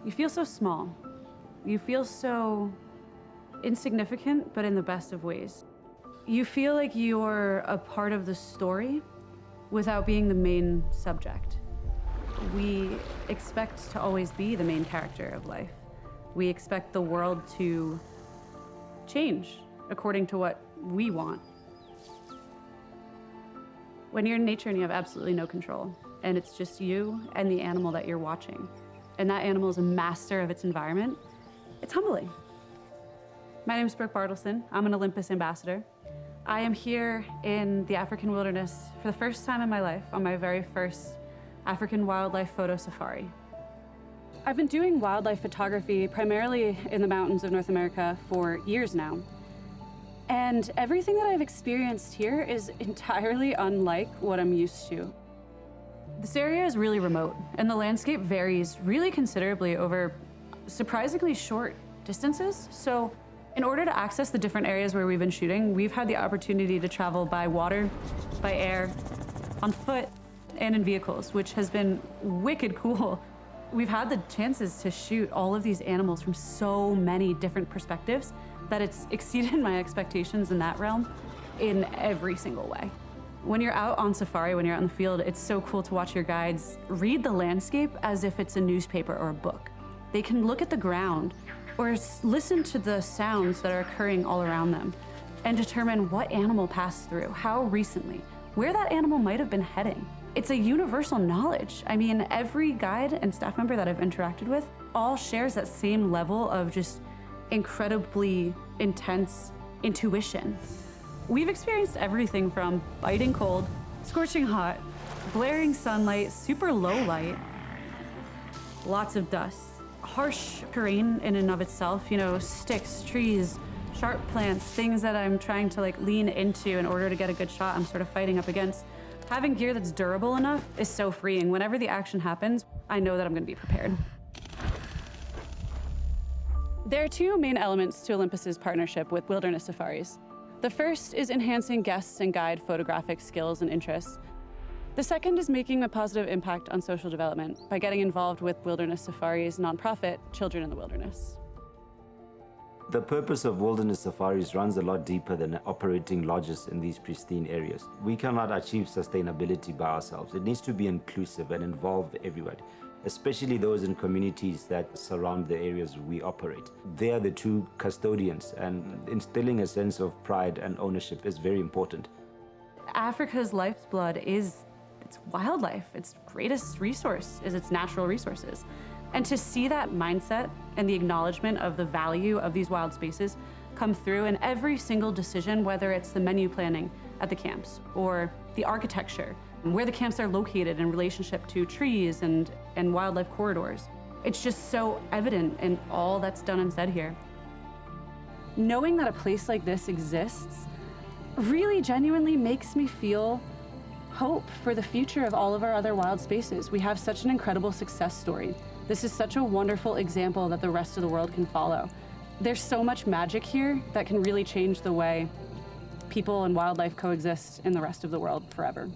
You feel so small. You feel so insignificant, but in the best of ways. You feel like you're a part of the story without being the main subject. We expect to always be the main character of life. We expect the world to change according to what we want. When you're in nature and you have absolutely no control, and it's just you and the animal that you're watching, and that animal is a master of its environment, it's humbling. My name is Brooke Bartleson. I'm an Olympus ambassador. I am here in the African wilderness for the first time in my life on my very first African wildlife photo safari. I've been doing wildlife photography primarily in the mountains of North America for years now. And everything that I've experienced here is entirely unlike what I'm used to. This area is really remote, and the landscape varies really considerably over surprisingly short distances. So in order to access the different areas where we've been shooting, we've had the opportunity to travel by water, by air, on foot, and in vehicles, which has been wicked cool. We've had the chances to shoot all of these animals from so many different perspectives that it's exceeded my expectations in that realm in every single way. When you're out on safari, when you're out in the field, it's so cool to watch your guides read the landscape as if it's a newspaper or a book. They can look at the ground or listen to the sounds that are occurring all around them and determine what animal passed through, how recently, where that animal might have been heading. It's a universal knowledge. I mean, every guide and staff member that I've interacted with all shares that same level of just incredibly intense intuition. We've experienced everything from biting cold, scorching hot, blaring sunlight, super low light, lots of dust, harsh terrain in and of itself, you know, sticks, trees, sharp plants, things that I'm trying to lean into in order to get a good shot I'm sort of fighting up against. Having gear that's durable enough is so freeing. Whenever the action happens, I know that I'm gonna be prepared. There are two main elements to Olympus's partnership with wilderness safaris. The first is enhancing guests and guide photographic skills and interests. The second is making a positive impact on social development by getting involved with Wilderness Safari's nonprofit, Children in the Wilderness. The purpose of wilderness safaris runs a lot deeper than operating lodges in these pristine areas. We cannot achieve sustainability by ourselves. It needs to be inclusive and involve everyone, especially those in communities that surround the areas we operate. They are the true custodians, and instilling a sense of pride and ownership is very important. Africa's lifeblood is its wildlife. Its greatest resource is its natural resources. And to see that mindset and the acknowledgement of the value of these wild spaces come through in every single decision, whether it's the menu planning at the camps or the architecture, where the camps are located in relationship to trees and wildlife corridors. It's just so evident in all that's done and said here. Knowing that a place like this exists really genuinely makes me feel hope for the future of all of our other wild spaces. We have such an incredible success story. This is such a wonderful example that the rest of the world can follow. There's so much magic here that can really change the way people and wildlife coexist in the rest of the world forever.